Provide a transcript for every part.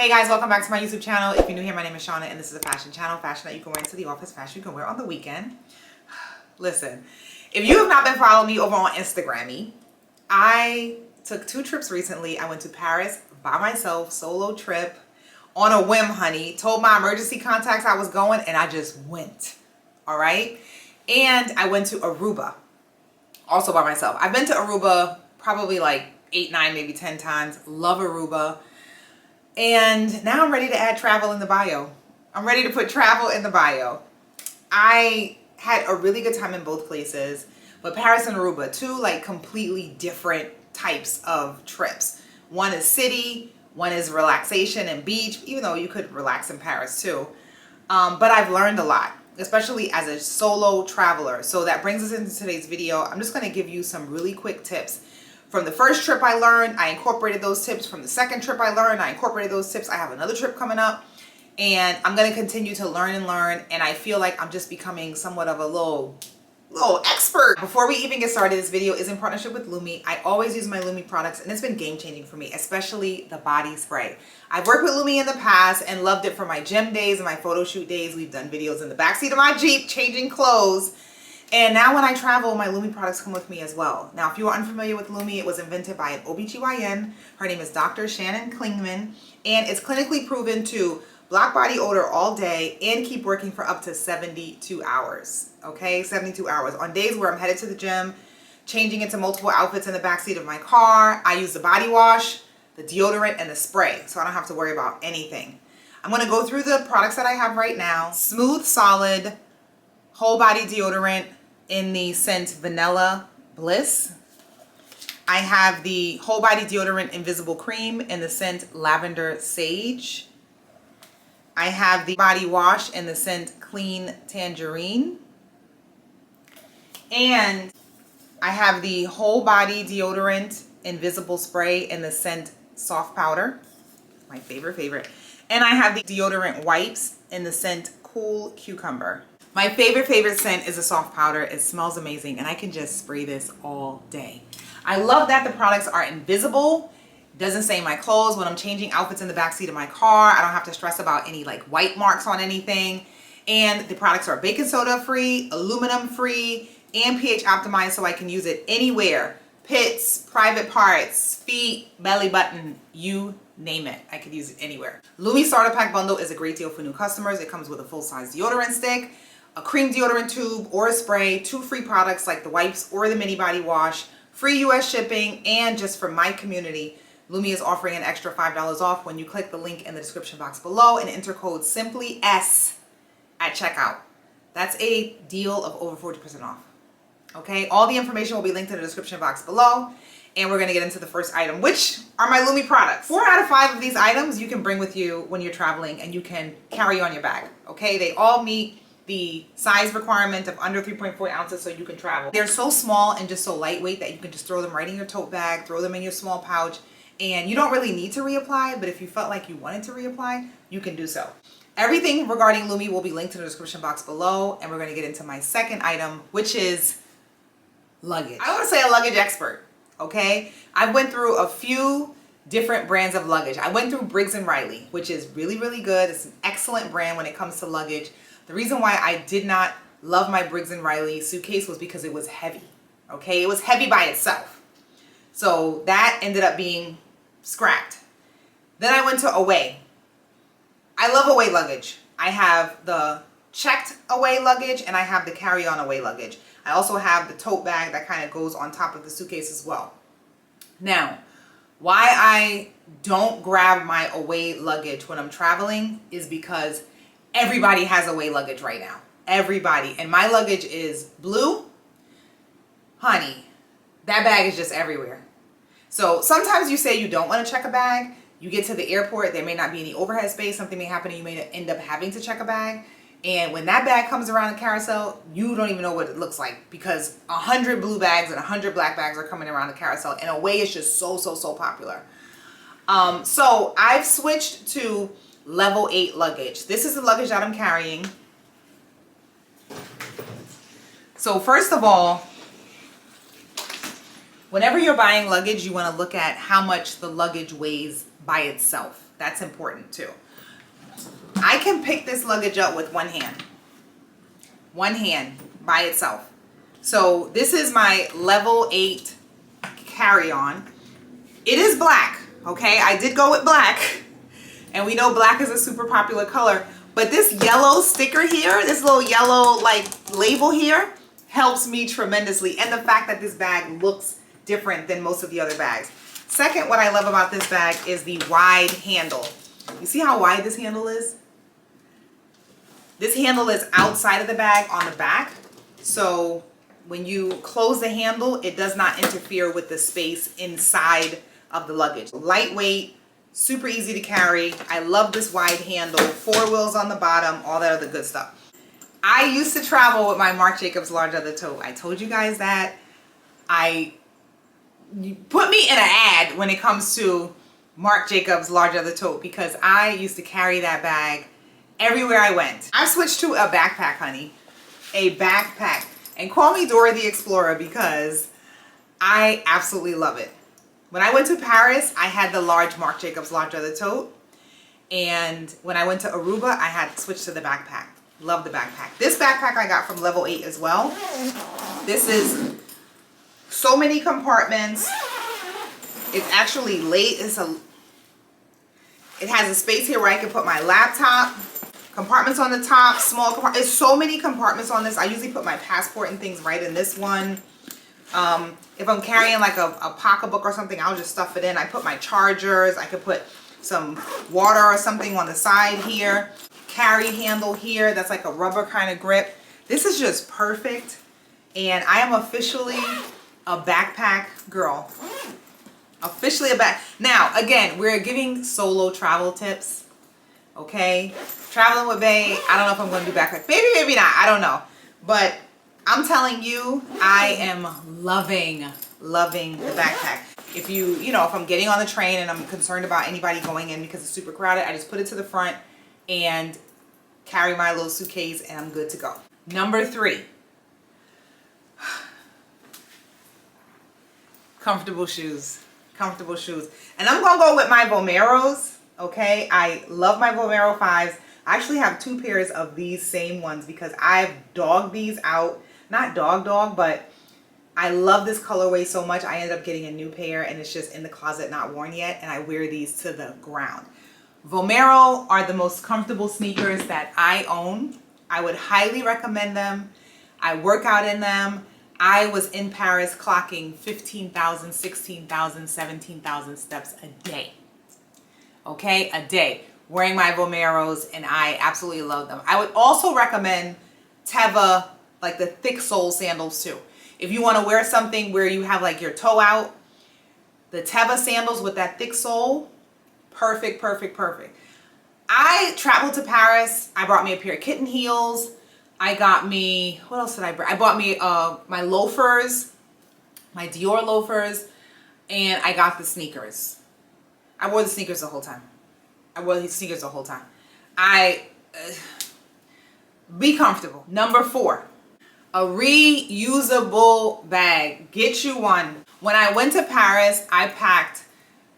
Hey guys, welcome back to my YouTube channel. If you're new here, my name is Shannah and this is a fashion channel. Fashion that you can wear into the office, fashion you can wear on the weekend. Listen, if you have not been following me over on Instagram, I took 2 trips recently. I went to Paris by myself, solo trip, on a whim, honey. Told my emergency contacts I was going and I just went, all right? And I went to Aruba, also by myself. I've been to Aruba probably like 8, 9, maybe 10 times. Love Aruba. And now I'm ready to add travel in the bio. I'm ready to put travel in the bio. I had a really good time in both places, but Paris and Aruba, 2 like completely different types of trips. One is city, one is relaxation and beach, even though you could relax in Paris too. But I've learned a lot, especially as a solo traveler. So that brings us into today's video. I'm just gonna give you some really quick tips. From the first trip I learned, I incorporated those tips. From the second trip I learned, I incorporated those tips. I have another trip coming up and I'm going to continue to learn and learn. And I feel like I'm just becoming somewhat of a little expert. Before we even get started, this video is in partnership with Lumi. I always use my Lumi products and it's been game changing for me, especially the body spray. I've worked with Lumi in the past and loved it for my gym days and my photo shoot days. We've done videos in the backseat of my Jeep, changing clothes. And now when I travel, my Lumi products come with me as well. Now, if you are unfamiliar with Lumi, it was invented by an OBGYN. Her name is Dr. Shannon Klingman. And it's clinically proven to block body odor all day and keep working for up to 72 hours. Okay, 72 hours. On days where I'm headed to the gym, changing into multiple outfits in the backseat of my car, I use the body wash, the deodorant, and the spray. So I don't have to worry about anything. I'm going to go through the products that I have right now. Smooth, solid, whole body deodorant in the scent Vanilla Bliss. I have the whole body deodorant invisible cream in the scent Lavender Sage. I have the body wash in the scent Clean Tangerine. And I have the whole body deodorant invisible spray in the scent Soft Powder, my favorite. And I have the deodorant wipes in the scent Cool Cucumber. My favorite scent is a soft powder. It smells amazing and I can just spray this all day. I love that the products are invisible. Doesn't stain my clothes. When I'm changing outfits in the backseat of my car, I don't have to stress about any like white marks on anything. And the products are baking soda free, aluminum free, and pH optimized so I can use it anywhere. Pits, private parts, feet, belly button, you name it. I could use it anywhere. Lumi Starter Pack Bundle is a great deal for new customers. It comes with a full-size deodorant stick, a cream deodorant tube or a spray, 2 free products like the wipes or the mini body wash, free US shipping, and just for my community, Lumi is offering an extra $5 off when you click the link in the description box below and enter code SimplyS at checkout. That's a deal of over 40% off. Okay, all the information will be linked in the description box below. And we're going to get into the first item, which are my Lumi products. 4 out of 5 of these items you can bring with you when you're traveling and you can carry on your bag. Okay, they all meet the size requirement of under 3.4 ounces so you can travel. They're so small and just so lightweight that you can just throw them right in your tote bag, throw them in your small pouch, and you don't really need to reapply, but if you felt like you wanted to reapply, you can do so. Everything regarding Lumi will be linked in the description box below, and we're going to get into my second item, which is luggage. I want to say a luggage expert, okay? I went through a few different brands of luggage. I went through Briggs & Riley, which is really good. It's an excellent brand when it comes to luggage. The reason why I did not love my Briggs & Riley suitcase was because it was heavy, okay? It was heavy by itself. So that ended up being scrapped. Then I went to Away. I love Away luggage. I have the checked Away luggage and I have the carry-on Away luggage. I also have the tote bag that kind of goes on top of the suitcase as well. Now, why I don't grab my Away luggage when I'm traveling is because everybody has Away luggage right now. Everybody. And my luggage is blue. Honey, that bag is just everywhere. So sometimes you say you don't want to check a bag. You get to the airport, there may not be any overhead space. Something may happen and you may end up having to check a bag. And when that bag comes around the carousel, you don't even know what it looks like because 100 blue bags and 100 black bags are coming around the carousel. And Away is just so popular. So I've switched to level 8 luggage. This is the luggage that I'm carrying. So first of all, whenever you're buying luggage, you want to look at how much the luggage weighs by itself. That's important too. I can pick this luggage up with one hand. One hand by itself. So this is my level 8 carry-on. It is black, okay? I did go with black. And we know black is a super popular color. But this yellow sticker here, this little yellow like label here, helps me tremendously. And the fact that this bag looks different than most of the other bags. Second, what I love about this bag is the wide handle. You see how wide this handle is? This handle is outside of the bag on the back. So when you close the handle, it does not interfere with the space inside of the luggage. Lightweight, super easy to carry. I love this wide handle, 4 wheels on the bottom, all that other good stuff. I used to travel with my Marc Jacobs large leather tote. I told you guys that. You put me in an ad when it comes to Marc Jacobs large leather tote because I used to carry that bag everywhere I went. I've switched to a backpack, honey. A backpack. And call me Dora the Explorer because I absolutely love it. When I went to Paris, I had the large Marc Jacobs large leather tote. And when I went to Aruba, I had to switch to the backpack. Love the backpack. This backpack I got from level 8 as well. This is so many compartments. It's actually it has a space here where I can put my laptop. Compartments on the top, small compartments. There's so many compartments on this. I usually put my passport and things right in this one. If I'm carrying like a pocketbook or something, I'll just stuff it in. I put my chargers. I could put some water or something on the side here. Carry handle here. That's like a rubber kind of grip. This is just perfect. And I am officially a backpack girl. Officially a back. Now, again, we're giving solo travel tips. Okay? Traveling with Bae. I don't know if I'm going to do backpack. Maybe not. I don't know. But I'm telling you, I am loving the backpack. If if I'm getting on the train and I'm concerned about anybody going in because it's super crowded, I just put it to the front and carry my little suitcase and I'm good to go. Number 3. Comfortable shoes. Comfortable shoes. And I'm going to go with my Vomeros. Okay, I love my Vomero 5s. I actually have 2 pairs of these same ones because I've dogged these out. Not dog, but I love this colorway so much. I ended up getting a new pair and it's just in the closet, not worn yet. And I wear these to the ground. Vomero are the most comfortable sneakers that I own. I would highly recommend them. I work out in them. I was in Paris clocking 15,000, 16,000, 17,000 steps a day. Okay, a day, wearing my Vomeros, and I absolutely love them. I would also recommend Teva, like the thick sole sandals too. If you want to wear something where you have like your toe out, the Teva sandals with that thick sole, perfect, perfect, perfect. I traveled to Paris. I brought me a pair of kitten heels. I got me, what else did I bring? I bought me my loafers, my Dior loafers, and I got the sneakers. I wore the sneakers the whole time. Be comfortable. Number 4, a reusable bag. Get you one. When I went to Paris, I packed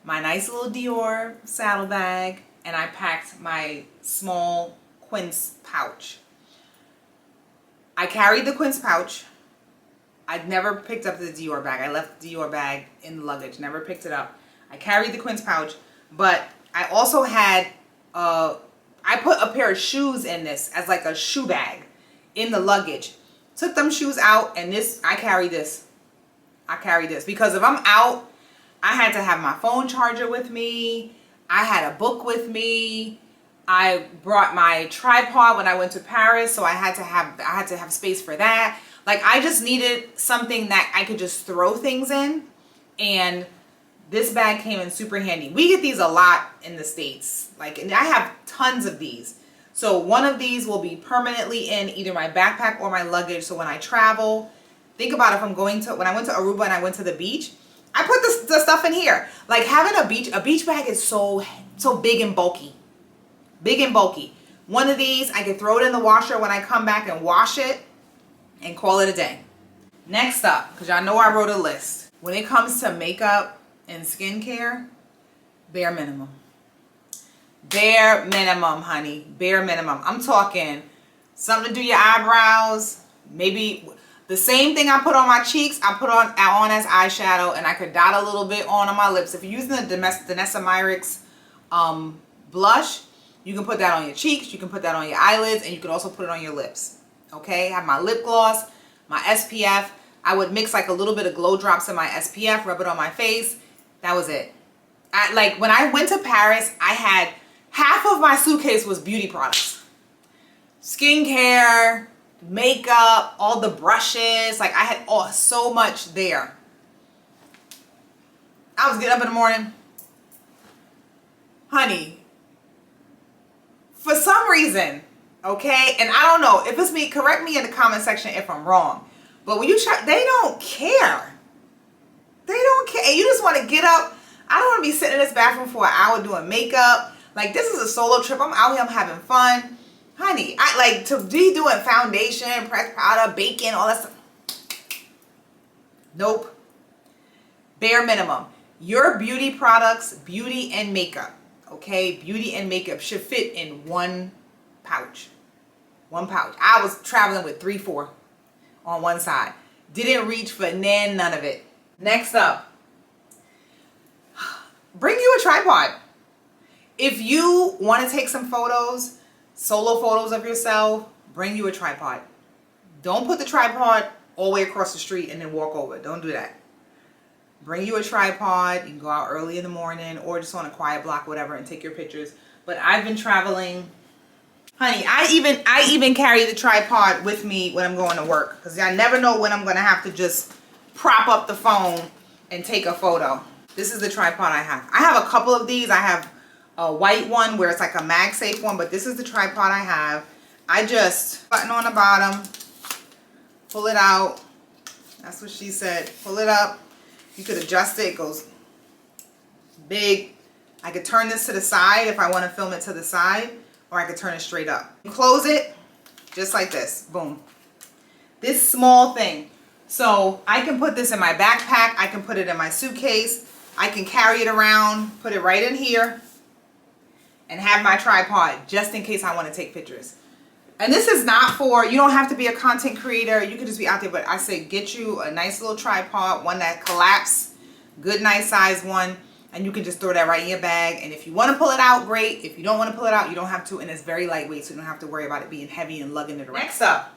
my nice little Dior saddlebag and I packed my small Quince pouch. I carried the Quince pouch. I'd never picked up the Dior bag. I left the Dior bag in the luggage, never picked it up. I carried the Quince pouch, but I also had, I put a pair of shoes in this as like a shoe bag in the luggage. Took them shoes out and I carry this. Because if I'm out, I had to have my phone charger with me. I had a book with me. I brought my tripod when I went to Paris, so I had to have space for that. Like I just needed something that I could just throw things in, and this bag came in super handy. We get these a lot in the States. And I have tons of these. So one of these will be permanently in either my backpack or my luggage. So when I travel, think about if I'm going to, when I went to Aruba and I went to the beach, I put the stuff in here. Like having a beach bag is so big and bulky. Big and bulky. One of these, I can throw it in the washer when I come back and wash it and call it a day. Next up, because y'all know I wrote a list. When it comes to makeup and skincare, bare minimum. Bare minimum, honey. Bare minimum. I'm talking something to do your eyebrows. Maybe the same thing I put on my cheeks, I put on as eyeshadow, and I could dot a little bit on my lips. If you're using the Danessa Myricks blush, you can put that on your cheeks, you can put that on your eyelids, and you can also put it on your lips. Okay, I have my lip gloss, my SPF. I would mix like a little bit of glow drops in my SPF, rub it on my face. That was it. Like when I went to Paris, I had half of my suitcase was beauty products. Skincare, makeup, all the brushes. Like I had so much there. I was getting up in the morning. Honey, for some reason, okay, and I don't know if it's me, correct me in the comment section if I'm wrong, but when you try, they don't care. They don't care. And you just want to get up. I don't want to be sitting in this bathroom for an hour doing makeup. Like, this is a solo trip. I'm out here, I'm having fun. Honey, I like to be doing foundation, pressed powder, baking, all that stuff. Nope. Bare minimum. Your beauty products, beauty and makeup, okay? Beauty and makeup should fit in one pouch. One pouch. I was traveling with 3, 4 on one side. Didn't reach for none of it. Next up, bring you a tripod. If you want to take some photos, solo photos of yourself, bring you a tripod. Don't put the tripod all the way across the street and then walk over. Don't do that. Bring you a tripod. You can go out early in the morning or just on a quiet block, whatever, and take your pictures. But I've been traveling. Honey, I even carry the tripod with me when I'm going to work, because I never know when I'm going to have to just prop up the phone and take a photo. This is the tripod I have. I have a couple of these. I have a white one where it's like a MagSafe one, but this is the tripod I have. I just button on the bottom, pull it out. That's what she said. Pull it up. You could adjust it. It goes big. I could turn this to the side if I want to film it to the side, or I could turn it straight up. Close it just like this. Boom. This small thing. So I can put this in my backpack. I can put it in my suitcase. I can carry it around, put it right in here, and have my tripod just in case I want to take pictures. And this is not for, you don't have to be a content creator. You could just be out there, but I say get you a nice little tripod, one that collapses, good nice size one, and you can just throw that right in your bag. And if you want to pull it out, great. If you don't want to pull it out, you don't have to, and it's very lightweight, so you don't have to worry about it being heavy and lugging it around. Next up,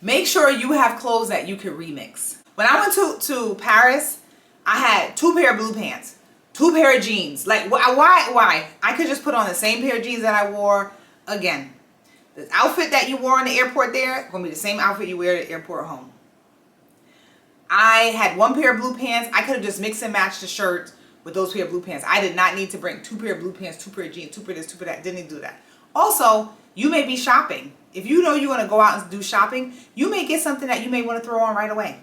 make sure you have clothes that you can remix. When I went to Paris, I had 2 pair of blue pants, 2 pair of jeans. Like, why? I could just put on the same pair of jeans that I wore again. The outfit that you wore in the airport there, going to be the same outfit you wear at the airport home. I had 1 pair of blue pants. I could have just mixed and matched the shirt with those pair of blue pants. I did not need to bring 2 pair of blue pants, 2 pair of jeans, 2 pair of this, 2 pair of that. Didn't need to do that. Also, you may be shopping. If you know you're going to go out and do shopping, you may get something that you may want to throw on right away.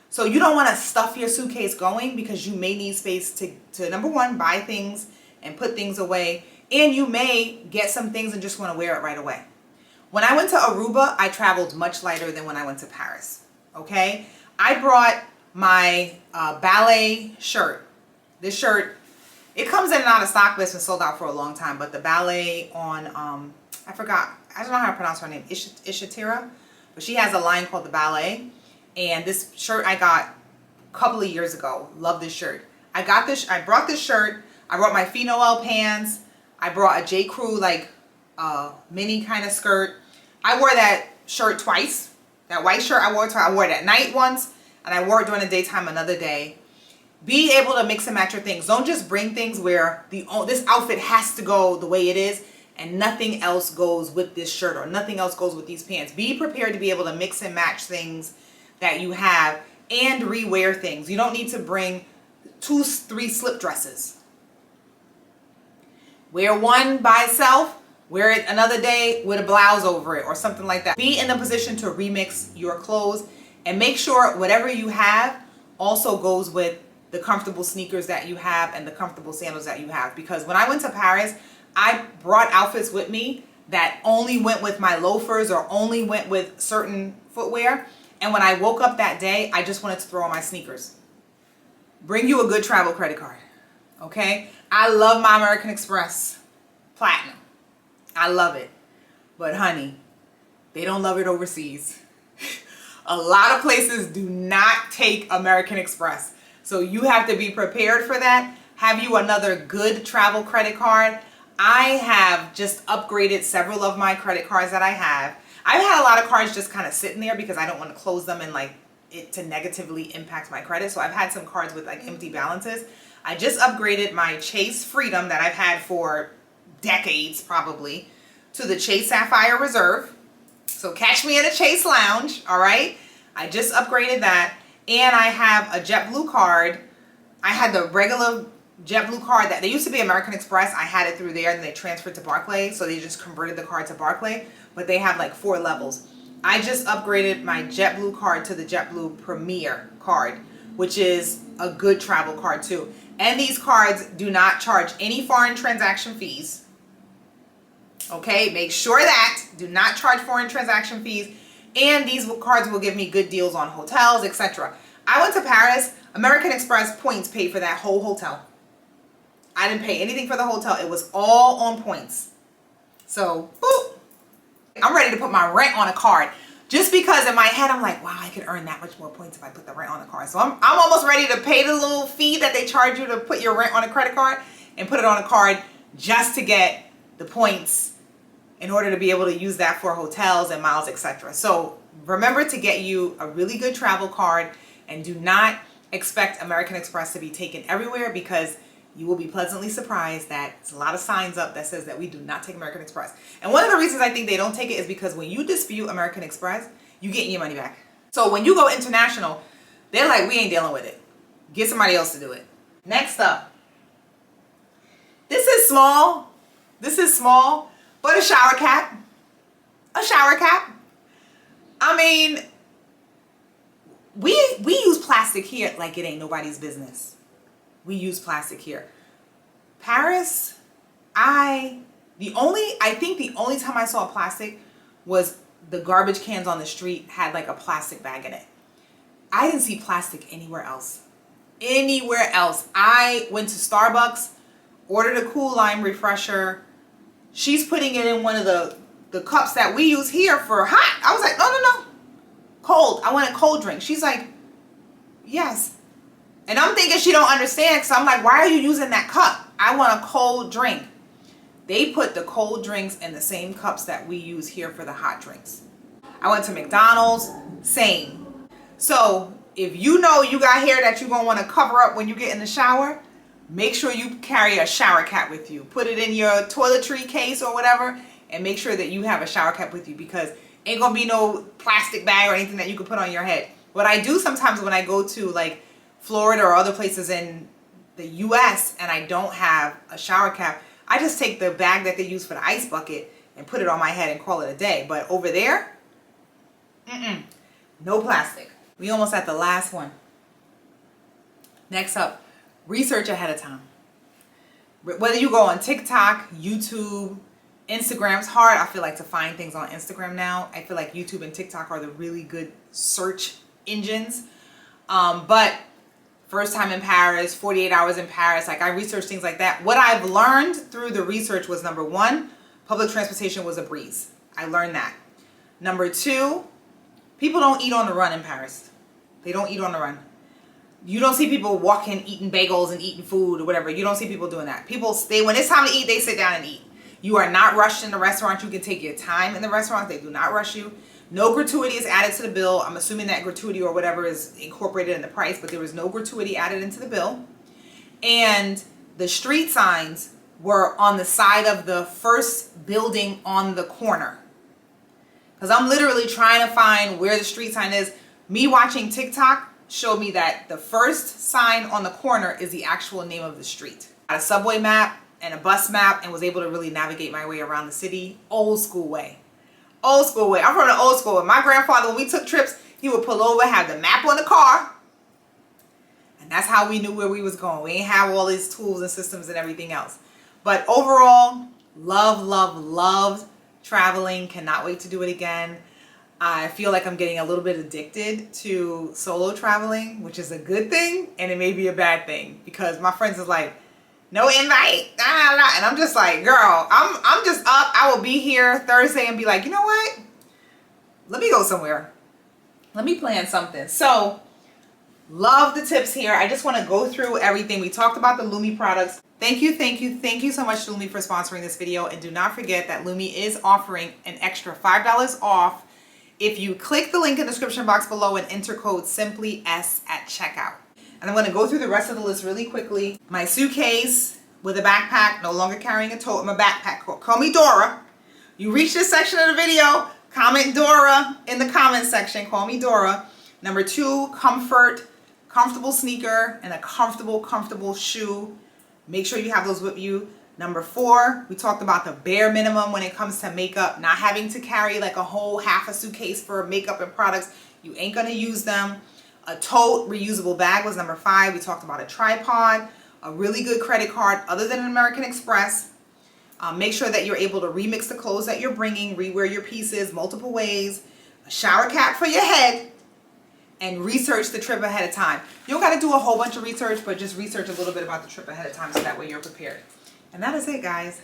So you don't want to stuff your suitcase going, because you may need space to number one, buy things and put things away. And you may get some things and just want to wear it right away. When I went to Aruba, I traveled much lighter than when I went to Paris. Okay? I brought my ballet shirt. This shirt, it comes in and out of stock, but it's been sold out for a long time. But the ballet on, I forgot, I don't know how to pronounce her name, Ishatira. But she has a line called the ballet. And this shirt I got a couple of years ago. Love this shirt. I brought this shirt. I brought my Fee Noel pants. I brought a J. Crew like mini kind of skirt. I wore that shirt twice. That white shirt I wore twice. I wore it at night once, and I wore it during the daytime another day. Be able to mix and match your things. Don't just bring things where this outfit has to go the way it is and nothing else goes with this shirt or nothing else goes with these pants. Be prepared to be able to mix and match things that you have and rewear things. You don't need to bring 2, 3 slip dresses. Wear one by itself, wear it another day with a blouse over it or something like that. Be in the position to remix your clothes, and make sure whatever you have also goes with the comfortable sneakers that you have and the comfortable sandals that you have. Because when I went to Paris, I brought outfits with me that only went with my loafers or only went with certain footwear. And when I woke up that day, I just wanted to throw on my sneakers. Bring you a good travel credit card. okay? I love my American Express Platinum. I love it. But honey, they don't love it overseas. A lot of places do not take American Express. So you have to be prepared for that. Have you another good travel credit card? I have just upgraded several of my credit cards that I have. I've had a lot of cards just kind of sitting there because I don't want to close them and like it to negatively impact my credit. So I've had some cards with like empty balances. I just upgraded my Chase Freedom that I've had for decades probably to the Chase Sapphire Reserve. So catch me in a Chase Lounge, all right? I just upgraded that. And I have a JetBlue card. I had the regular JetBlue card that they used to be American Express. I had it through there and they transferred to Barclay. So they just converted the card to Barclay. But they have like 4 levels. I just upgraded my JetBlue card to the JetBlue Premier card, which is a good travel card too. And these cards do not charge any foreign transaction fees. Okay, make sure that. Do not charge foreign transaction fees. And these cards will give me good deals on hotels, etc. I went to Paris. American Express points paid for that whole hotel. I didn't pay anything for the hotel. It was all on points. So, boop. I'm ready to put my rent on a card. Just because in my head, I'm like, wow, I could earn that much more points if I put the rent on a card. So I'm almost ready to pay the little fee that they charge you to put your rent on a credit card and put it on a card just to get the points in order to be able to use that for hotels and miles, etc. So remember to get you a really good travel card and do not expect American Express to be taken everywhere because you will be pleasantly surprised that there's a lot of signs up that says that we do not take American Express. And one of the reasons I think they don't take it is because when you dispute American Express, you get your money back. So when you go international, they're like, we ain't dealing with it. Get somebody else to do it. Next up. This is small. This is small, but a shower cap. A shower cap. I mean, we use plastic here like it ain't nobody's business. We use plastic here. Paris, I think the only time I saw plastic was the garbage cans on the street had like a plastic bag in it. I didn't see plastic anywhere else. Anywhere else. I went to Starbucks, ordered a Cool Lime refresher. She's putting it in one of the cups that we use here for hot. I was like, no. Cold. I want a cold drink. She's like, yes. And I'm thinking she don't understand, so I'm like, why are you using that cup? I want a cold drink. They put the cold drinks in the same cups that we use here for the hot drinks. I went to McDonald's, same. So if you know you got hair that you're going to want to cover up when you get in the shower, make sure you carry a shower cap with you. Put it in your toiletry case or whatever, and make sure that you have a shower cap with you because ain't going to be no plastic bag or anything that you can put on your head. What I do sometimes when I go to like Florida or other places in the US and I don't have a shower cap, I just take the bag that they use for the ice bucket and put it on my head and call it a day. But over there, no plastic. We almost at the last one. Next up, research ahead of time. Whether you go on TikTok, YouTube, Instagram, it's hard, I feel like, to find things on Instagram now. I feel like YouTube and TikTok are the really good search engines. But first time in Paris, 48 hours in Paris, like I researched things like that. What I've learned through the research was number 1, public transportation was a breeze. I learned that. Number 2, people don't eat on the run in Paris. They don't eat on the run. You don't see people walking, eating bagels and eating food or whatever. You don't see people doing that. People stay, when it's time to eat, they sit down and eat. You are not rushed in the restaurant. You can take your time in the restaurant. They do not rush you. No gratuity is added to the bill. I'm assuming that gratuity or whatever is incorporated in the price, but there was no gratuity added into the bill. And the street signs were on the side of the first building on the corner. Because I'm literally trying to find where the street sign is. Me watching TikTok showed me that the first sign on the corner is the actual name of the street. I had a subway map and a bus map and was able to really navigate my way around the city old school way. Old school way. I'm from the old school. My grandfather, when we took trips, he would pull over, have the map on the car. And that's how we knew where we was going. We ain't have all these tools and systems and everything else. But overall, love traveling. Cannot wait to do it again. I feel like I'm getting a little bit addicted to solo traveling, which is a good thing. And it may be a bad thing because my friends is like, no invite. And I'm just like, girl, I'm just up. I will be here Thursday and be like, you know what? Let me go somewhere. Let me plan something. So, love the tips here. I just want to go through everything. We talked about the Lumi products. Thank you so much to Lumi for sponsoring this video. And do not forget that Lumi is offering an extra $5 off if you click the link in the description box below and enter code SimplyS at checkout. And I'm going to go through the rest of the list really quickly. My suitcase with a backpack, no longer carrying a tote. My backpack. Call me Dora. You reach this section of the video, comment Dora in the comment section. Call me Dora. Number 2, comfortable sneaker and a comfortable shoe. Make sure you have those with you. Number 4, we talked about the bare minimum when it comes to makeup, not having to carry like a whole half a suitcase for makeup and products. You ain't gonna use them. A tote, reusable bag was number 5. We talked about a tripod, a really good credit card other than an American Express. Make sure that you're able to remix the clothes that you're bringing, rewear your pieces multiple ways, a shower cap for your head, and research the trip ahead of time. You don't got to do a whole bunch of research, but just research a little bit about the trip ahead of time so that way you're prepared. And that is it, guys.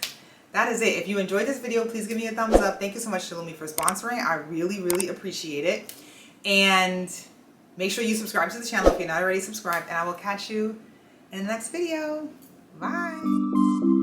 That is it. If you enjoyed this video, please give me a thumbs up. Thank you so much to Lumi for sponsoring. I really appreciate it. And make sure you subscribe to the channel if you're not already subscribed. And I will catch you in the next video. Bye.